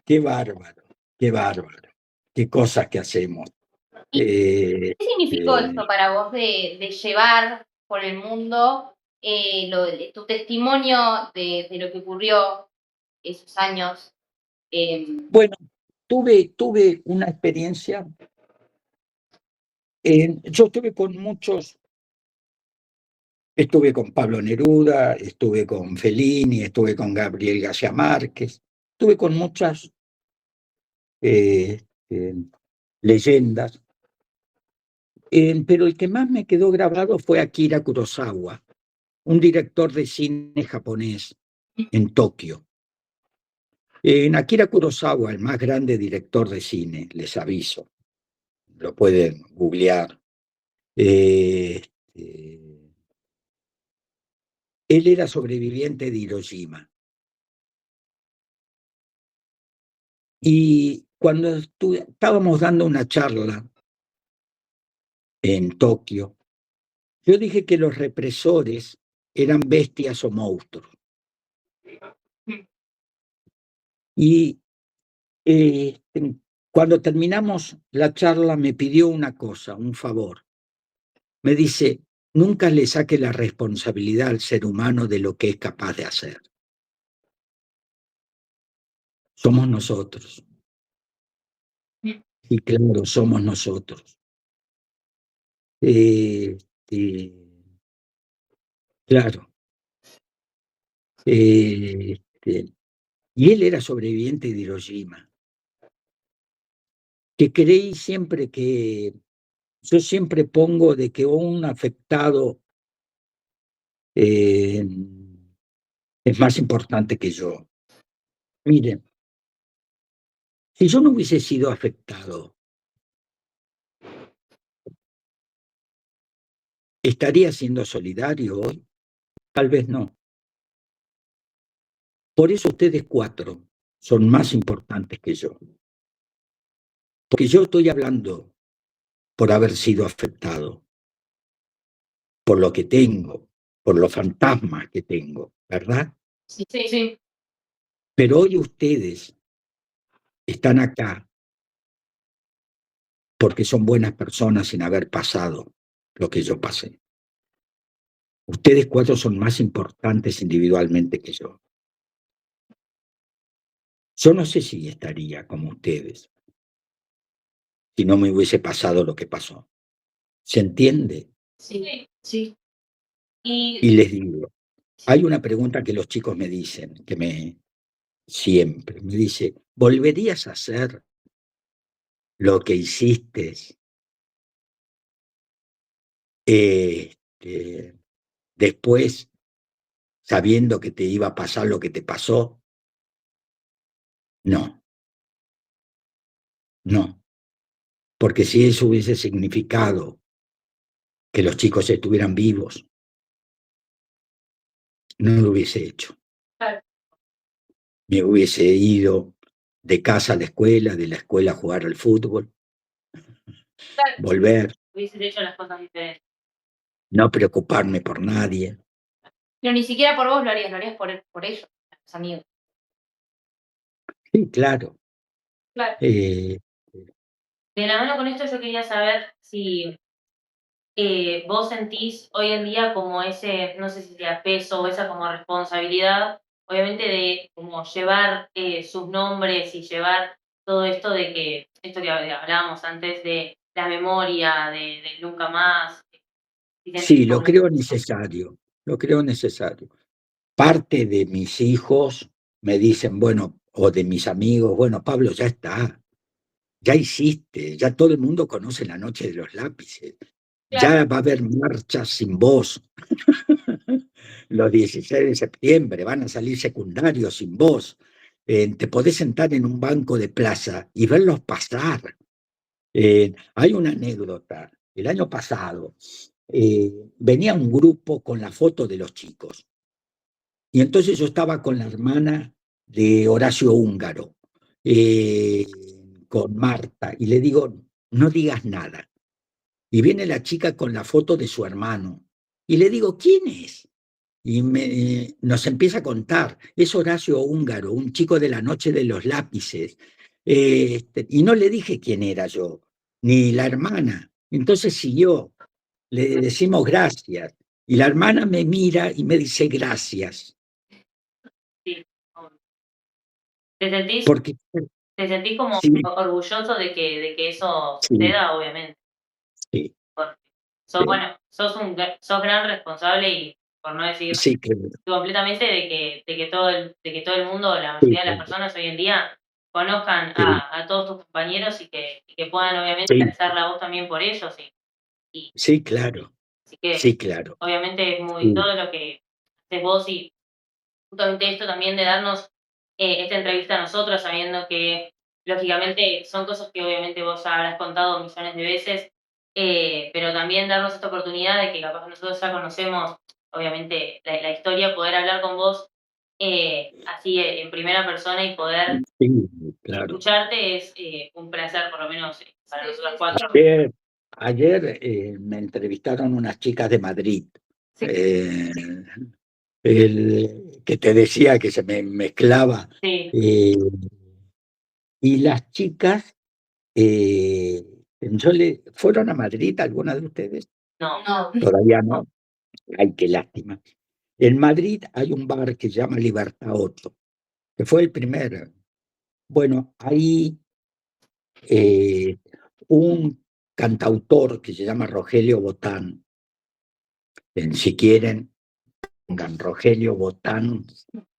Qué bárbaro, qué bárbaro. Qué cosas que hacemos. ¿Y Eh, qué significó eh, esto para vos de llevar por el mundo tu testimonio de lo que ocurrió esos años? bueno, tuve una experiencia. Yo estuve con Pablo Neruda, estuve con Fellini, estuve con Gabriel García Márquez, estuve con muchas eh, eh, leyendas, pero el que más me quedó grabado fue Akira Kurosawa, un director de cine japonés en Tokio. En Akira Kurosawa, el más grande director de cine, les aviso, lo pueden googlear. Él era sobreviviente de Hiroshima. Y cuando estábamos dando una charla en Tokio, yo dije que los represores eran bestias o monstruos. Y eh, cuando terminamos la charla me pidió una cosa, un favor. Me dice, nunca le saque la responsabilidad al ser humano de lo que es capaz de hacer. Somos nosotros. Y claro, somos nosotros. Eh, eh, claro. Y él era sobreviviente de Hiroshima. Que creí siempre que, yo siempre pongo de que un afectado eh, es más importante que yo. Miren, si yo no hubiese sido afectado, ¿estaría siendo solidario hoy? Tal vez no. Por eso ustedes cuatro son más importantes que yo. Porque yo estoy hablando por haber sido afectado, por lo que tengo, por los fantasmas que tengo, ¿verdad? Sí, sí. Pero hoy ustedes están acá porque son buenas personas sin haber pasado lo que yo pasé. Ustedes cuatro son más importantes individualmente que yo. Yo no sé si estaría como ustedes si no me hubiese pasado lo que pasó. ¿Se entiende? Sí, sí. Y Y les digo, hay una pregunta que los chicos me dicen, siempre, me dice, ¿volverías a hacer lo que hiciste este, después, sabiendo que te iba a pasar lo que te pasó? No, no, porque si eso hubiese significado que los chicos estuvieran vivos, no lo hubiese hecho. claro, Me hubiese ido de casa a la escuela, de la escuela a jugar al fútbol, volver, hubiese hecho las cosas diferentes. no preocuparme por nadie. Pero ni siquiera por vos lo harías por ellos, los amigos. Sí, claro. Claro. Eh, De la mano con esto yo quería saber si vos sentís hoy en día como ese, no sé si sea peso o esa como responsabilidad, obviamente de como llevar sus nombres y llevar todo esto de que, esto que hablábamos antes de la memoria, de nunca más. Si sentís Sí, lo como creo necesario, lo creo necesario. Parte de mis hijos me dicen, bueno, o de mis amigos, bueno, Pablo, ya está, ya hiciste, ya todo el mundo conoce la noche de los lápices, Claro. ya va a haber marchas sin voz. Los 16 de septiembre van a salir secundarios sin voz. Te podés sentar en un banco de plaza y verlos pasar. Hay una anécdota. El año pasado venía un grupo con la foto de los chicos. Y entonces yo estaba con la hermana de Horacio Húngaro, eh, con Marta, y le digo, no digas nada. Y viene la chica con la foto de su hermano. Y le digo, ¿quién es? Y nos empieza a contar, es Horacio Húngaro, un chico de la noche de los lápices. Y no le dije quién era yo, ni la hermana. Entonces siguió, le decimos gracias. Y la hermana me mira y me dice gracias. sí, ¿te sentís, Porque te sentís como sí, orgulloso de que eso sí, suceda? Obviamente. sí, Porque sí, bueno, sos gran responsable y, por no decir sí, creo, completamente, de que todo el mundo, la sí, mayoría de las creo, personas hoy en día, conozcan sí, a todos tus compañeros y que puedan obviamente sí, alzar la voz también por ellos. Y sí, claro, así que sí, claro, obviamente es muy sí, todo lo que haces vos y justamente esto también de darnos esta entrevista a nosotros, sabiendo que lógicamente son cosas que obviamente vos ya habrás contado millones de veces, pero también darnos esta oportunidad de que capaz nosotros ya conocemos, obviamente, la historia, poder hablar con vos así en primera persona y poder sí, claro. escucharte es un placer, por lo menos para Sí, nosotros sí, sí. cuatro. Ayer me entrevistaron unas chicas de Madrid, Sí. eh, el que te decía que se me mezclaba, Sí, eh, y las chicas, ¿fueron a Madrid alguna de ustedes? no, No. Todavía no. Ay, qué lástima. En Madrid hay un bar que se llama Libertad 8, que fue el primer. Bueno, ahí eh, un cantautor que se llama Rogelio Botán, si quieren, pongan Rogelio Botán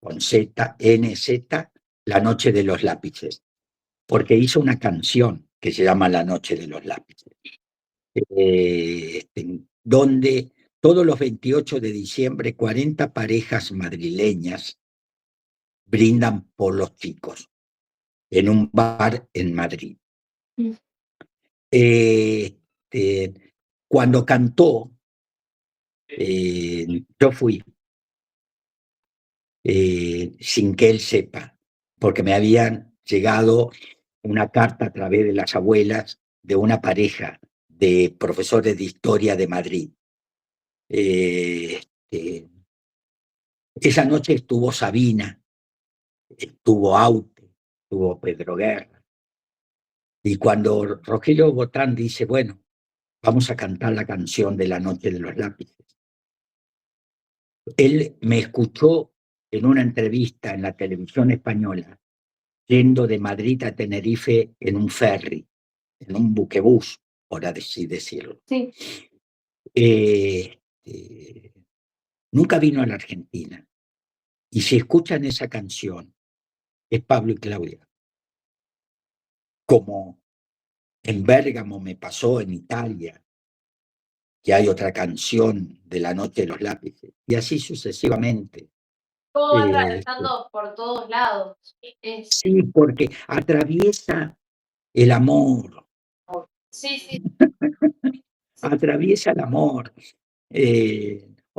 con Z, NZ, La Noche de los Lápices, porque hizo una canción que se llama La Noche de los Lápices, donde todos los 28 de diciembre 40 parejas madrileñas brindan por los chicos en un bar en Madrid. Mm. Cuando cantó, yo fui sin que él sepa, porque me habían llegado una carta a través de las abuelas de una pareja de profesores de historia de Madrid. Eh, eh, esa noche estuvo Sabina, estuvo Aute, estuvo Pedro Guerra. Y cuando Rogelio Botán dice, bueno, vamos a cantar la canción de La Noche de los Lápices, él me escuchó en una entrevista en la televisión española, yendo de Madrid a Tenerife en un ferry, en un buquebús, por así decirlo. Sí. Eh, eh, Nunca vino a la Argentina. Y si escuchan esa canción, es Pablo y Claudia. Como en Bérgamo me pasó en Italia, que hay otra canción de La Noche de los Lápices, y así sucesivamente. Todo va Eh, atravesando por todos lados. sí, porque atraviesa el amor, Sí, sí, sí. atraviesa el amor.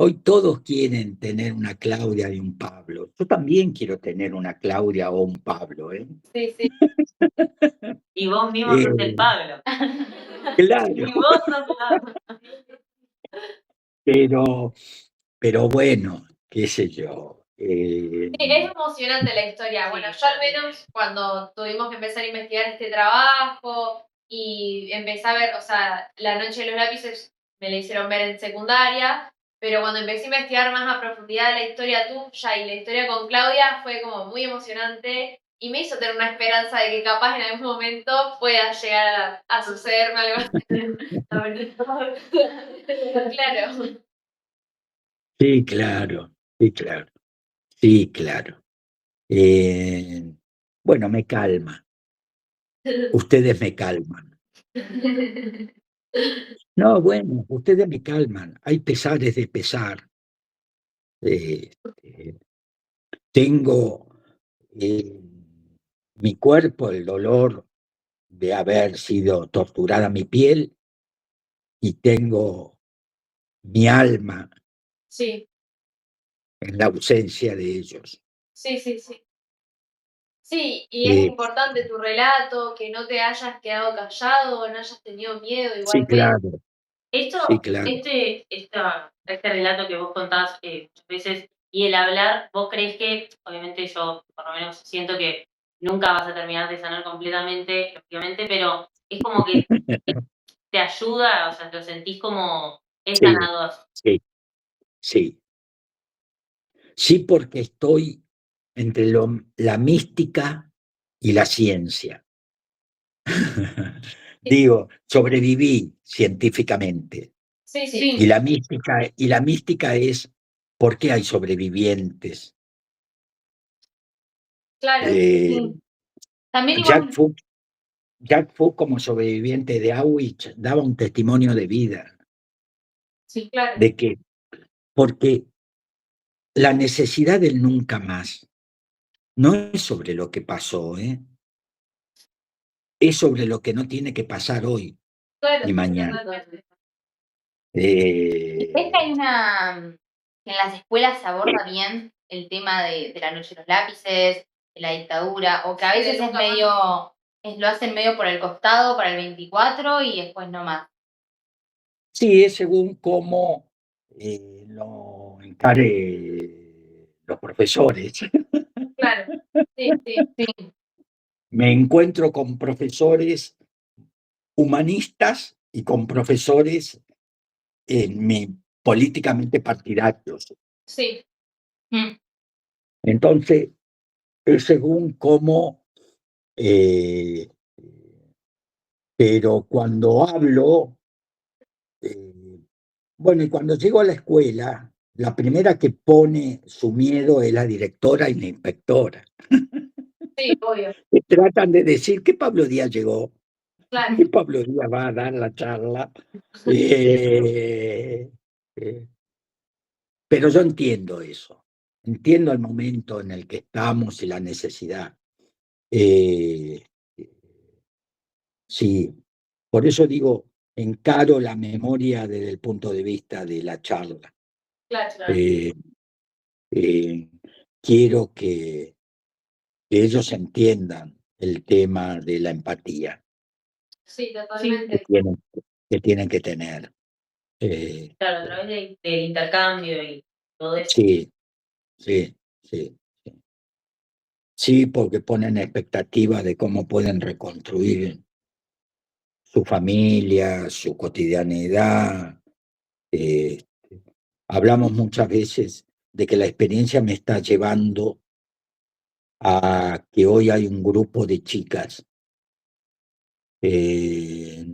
Hoy todos quieren tener una Claudia y un Pablo. Yo también quiero tener una Claudia o un Pablo, ¿eh? Sí, sí. y vos mismo sos el Eh, Pablo. claro, Y vos sos Pablo. pero, pero bueno, qué sé yo. Sí, es emocionante la historia. Sí, Bueno, yo al menos cuando tuvimos que empezar a investigar este trabajo y empecé a ver, o sea, La Noche de los Lápices me la hicieron ver en secundaria, pero cuando empecé a investigar más a profundidad la historia tuya y la historia con Claudia fue como muy emocionante y me hizo tener una esperanza de que capaz en algún momento pueda llegar a sucederme algo así. Claro. Sí, claro, sí, claro, sí, claro. Bueno, me calma. Ustedes me calman. No, bueno, ustedes me calman. Hay pesares de pesar. Eh, eh, tengo mi cuerpo, el dolor de haber sido torturada mi piel, y tengo mi alma Sí, en la ausencia de ellos. sí, sí, sí. Sí, y es Eh, importante tu relato, que no te hayas quedado callado, no hayas tenido miedo sí, igualmente. claro, sí, Esto, claro. este relato que vos contás muchas veces y el hablar, vos creés que, obviamente yo por lo menos siento que nunca vas a terminar de sanar completamente, lógicamente, pero es como que te ayuda, o sea, lo sentís como es Sí, sanador. sí, sí. Sí, porque estoy entre la mística y la ciencia. Digo, sobreviví científicamente. Sí, sí, Y la mística es por qué hay sobrevivientes. claro. Eh, También Jack igual, Fu, Jack Fu, como sobreviviente de Auschwitz, daba un testimonio de vida, Sí, claro. de que, porque la necesidad del nunca más no es sobre lo que pasó, es sobre lo que no tiene que pasar hoy Claro, ni sí, mañana. totalmente. ¿ves que hay que en las escuelas se aborda bien el tema de la noche de los lápices, de la dictadura, o que a Sí, veces de es nunca más. medio, lo hacen medio por el costado para el 24 y después no más? Sí, es según cómo lo encare los profesores. Claro. Sí, sí. Sí, Me encuentro con profesores humanistas y con profesores políticamente partidarios. Sí, mm, Entonces, es según cómo, eh, pero cuando hablo, eh, bueno, y cuando llego a la escuela, la primera que pone su miedo es la directora y la inspectora. sí, obvio. Que tratan de decir que Pablo Díaz llegó, Claro. que Pablo Díaz va a dar la charla. Eh, eh, pero yo entiendo eso, entiendo el momento en el que estamos y la necesidad. Eh, sí, por eso digo, encaro la memoria desde el punto de vista de la charla. Claro, claro. Eh, eh, quiero que ellos entiendan el tema de la empatía Sí, que totalmente. tienen, que tienen que tener. Eh, Claro, a través del intercambio y todo eso. sí, sí, sí, sí. Sí, porque ponen expectativas de cómo pueden reconstruir su familia, su cotidianidad. Eh, hablamos muchas veces de que la experiencia me está llevando a que hoy hay un grupo de chicas eh,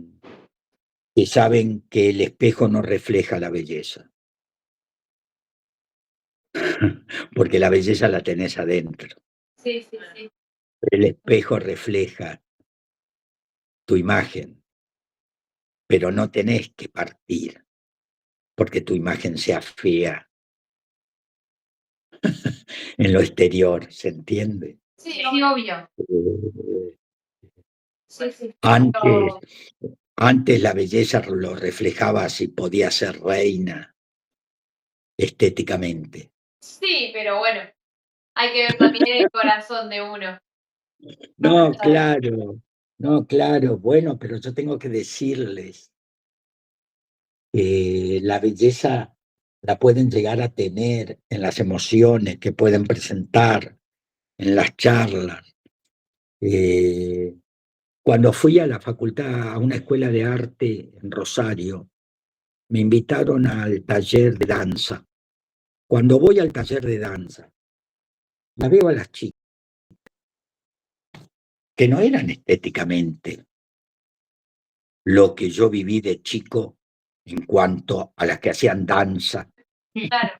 que saben que el espejo no refleja la belleza, porque la belleza la tenés adentro. Sí, sí, sí. El espejo refleja tu imagen, pero no tenés que partir porque tu imagen sea fea en lo exterior, ¿se entiende? Sí, sí, obvio. Eh, sí, sí. antes, Pero antes la belleza lo reflejaba si podía ser reina estéticamente. sí, pero bueno, hay que ver también el corazón de uno. No, claro, no, claro, bueno, pero yo tengo que decirles que la belleza la pueden llegar a tener en las emociones que pueden presentar, en las charlas. Eh, Cuando fui a la facultad, a una escuela de arte en Rosario, me invitaron al taller de danza. Cuando voy al taller de danza, la veo a las chicas que no eran estéticamente lo que yo viví de chico en cuanto a las que hacían danza. Claro,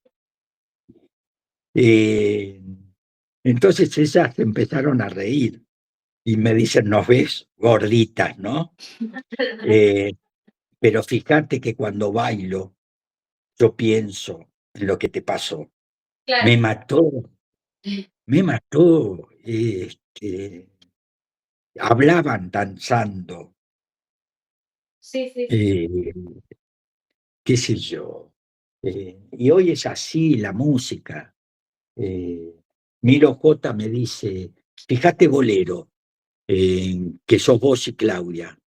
Entonces ellas se empezaron a reír y me dicen, nos ves gorditas, ¿no? Pero fíjate que cuando bailo, yo pienso en lo que te pasó. claro. Me mató. Hablaban danzando, Sí, sí, sí. qué sé yo. Y hoy es así la música. Miro J me dice, fíjate Bolero, que sos vos y Claudia,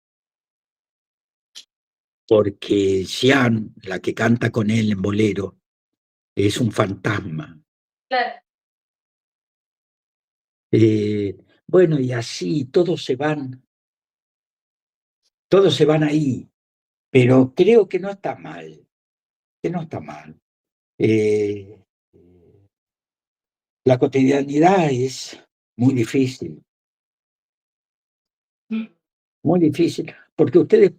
porque Xian, la que canta con él en Bolero, es un fantasma. Claro. Bueno, y así todos se ahí, pero creo que no está mal, que no está mal. La cotidianidad es muy difícil, porque ustedes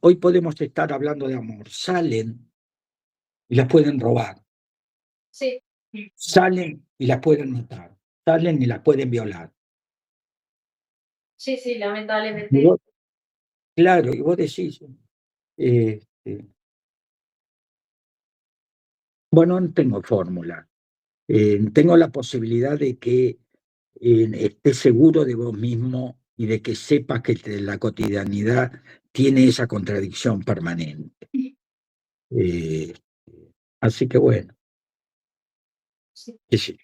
hoy podemos estar hablando de amor, salen y las pueden robar, Sí, salen y las pueden matar, salen y las pueden violar. sí, sí, Y lamentablemente. vos, claro, y vos decís, bueno, no tengo fórmula, tengo la posibilidad de que estés seguro de vos mismo y de que sepas que la cotidianidad tiene esa contradicción permanente. Eh, Así que bueno, Sí. qué sé yo,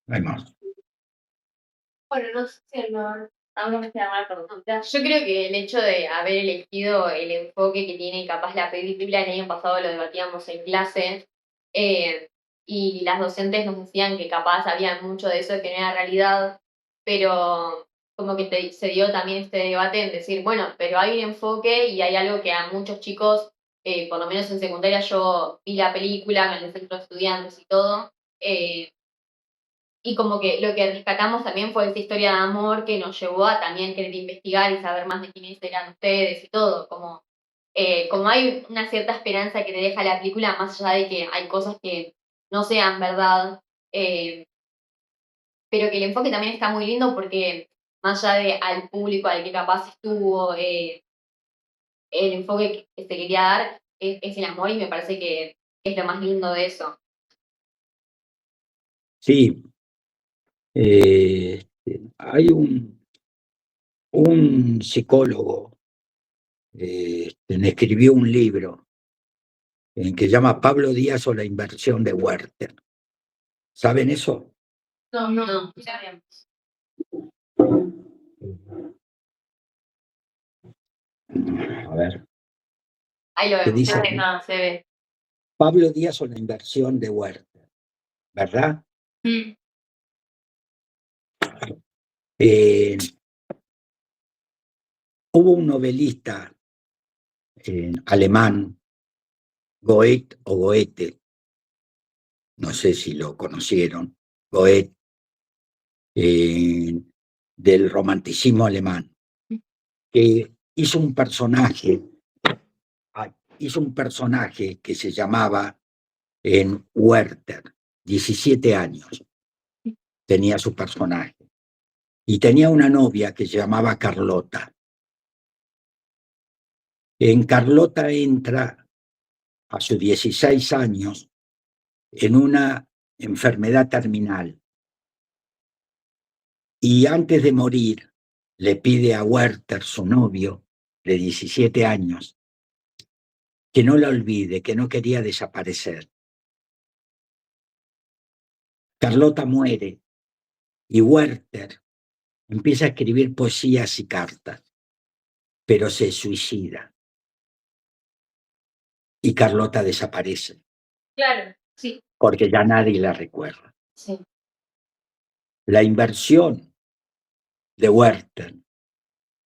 no hay más. Bueno, no sé si ahora me queda mal pregunta. Yo creo que el hecho de haber elegido el enfoque que tiene capaz la película, el año pasado lo debatíamos en clase, y las docentes nos decían que capaz había mucho de eso que no era realidad, pero como que se dio también este debate en decir, bueno, pero hay un enfoque y hay algo que a muchos chicos, por lo menos en secundaria yo vi la película en el centro de estudiantes y todo, y como que lo que rescatamos también fue esta historia de amor que nos llevó a también querer investigar y saber más de quiénes eran ustedes y todo. Como hay una cierta esperanza que te deja la película, más allá de que hay cosas que no sean verdad, pero que el enfoque también está muy lindo porque más allá de al público al que capaz estuvo, el enfoque que se quería dar es el amor y me parece que es lo más lindo de eso. Sí, hay un psicólogo me escribió un libro en que llama Pablo Díaz o la inversión de Werther. ¿Saben eso? No sabemos. A ver, Ahí lo ¿qué vemos. dice? No, se ve. Pablo Díaz o la inversión de Werther, ¿verdad? Eh, Hubo un novelista alemán, Goethe o Goethe, no sé si lo conocieron, Goethe, del romanticismo alemán, que hizo un personaje que se llamaba Werther, 17 años tenía su personaje, y tenía una novia que se llamaba Carlota. En Carlota entra a sus 16 años en una enfermedad terminal y antes de morir le pide a Werther, su novio de 17 años, que no la olvide, que no quería desaparecer. Carlota muere y Werther empieza a escribir poesías y cartas, pero se suicida y Carlota desaparece Claro, sí, porque ya nadie la recuerda. sí. La inversión de Werther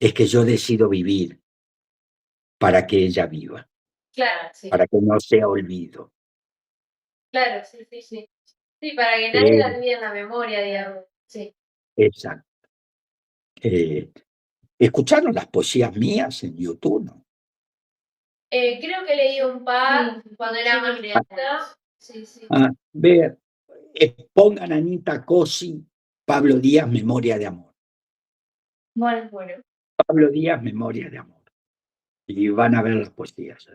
es que yo decido vivir para que ella viva, Claro, sí. para que no sea olvido. Claro, sí, sí, sí. Sí, para que nadie la olvide en la memoria, digamos. Sí. Exacto. ¿Escucharon las poesías mías en YouTube? ¿No? Creo que leí un par cuando era más chiquita. Sí. Ver, pongan Anita Cosi, Pablo Díaz, Memoria de Amor. Bueno. Pablo Díaz, Memoria de Amor. Y van a ver las poesías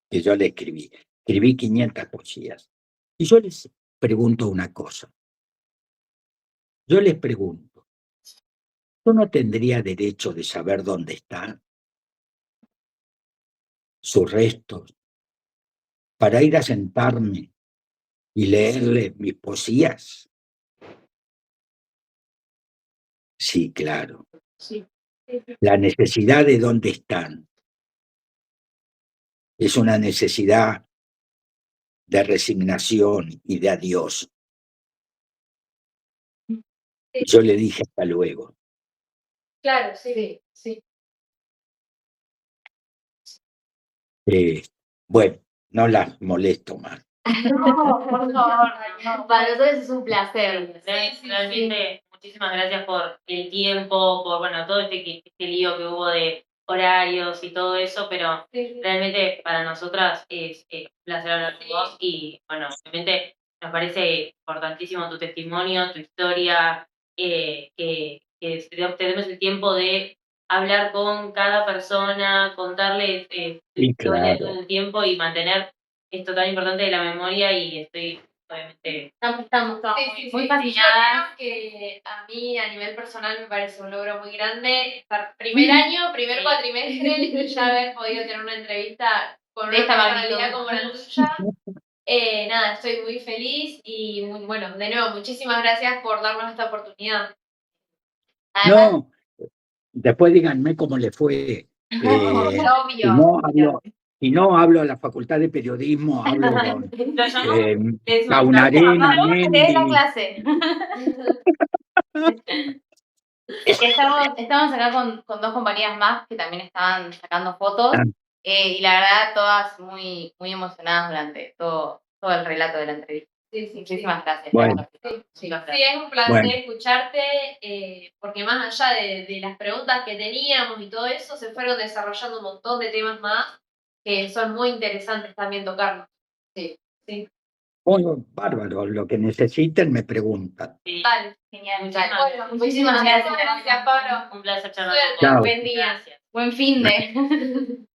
que yo le escribí. Escribí 500 poesías. Y yo les pregunto una cosa. Yo les pregunto, ¿yo no tendría derecho de saber dónde están sus restos para ir a sentarme y leerle mis poesías? Sí, claro. Sí. La necesidad de dónde están es una necesidad de resignación y de adiós. Yo le dije hasta luego. Claro, sí. Bueno, no las molesto más. No, por favor. Para nosotros es un placer. Realmente, muchísimas gracias por el tiempo, por todo este lío que hubo de horarios y todo eso, pero realmente para nosotras es un placer hablar con vos y obviamente nos parece importantísimo tu testimonio, tu historia, que tenemos el tiempo de hablar con cada persona, contarle tu historia Claro. todo el tiempo y mantener esto tan importante de la memoria y estoy obviamente Estamos muy fascinadas. Yo creo que a mí a nivel personal me parece un logro muy grande estar primer año, primer cuatrimestre y ya haber podido tener una entrevista con De una esta personalidad magnitud. como la tuya. Nada, estoy muy feliz y bueno, de nuevo, muchísimas gracias por darnos esta oportunidad. Además, No, después díganme cómo le fue. obvio. Si no hablo a la Facultad de Periodismo, hablo con les Gaunarena, Vamos a leer la Mendy. clase. Estamos acá con dos compañeras más que también estaban sacando fotos y la verdad todas muy, muy emocionadas durante todo el relato de la entrevista. Muchísimas gracias. Bueno. Sí, es un placer escucharte, porque más allá de las preguntas que teníamos y todo eso, se fueron desarrollando un montón de temas más que son muy interesantes también tocarlos. Sí. Muy bárbaro, lo que necesiten me preguntan. Sí. Vale, Genial. Muchísimas gracias, Pablo. Un placer charlar Suerte, con vos. buen día. Gracias. Buen fin de.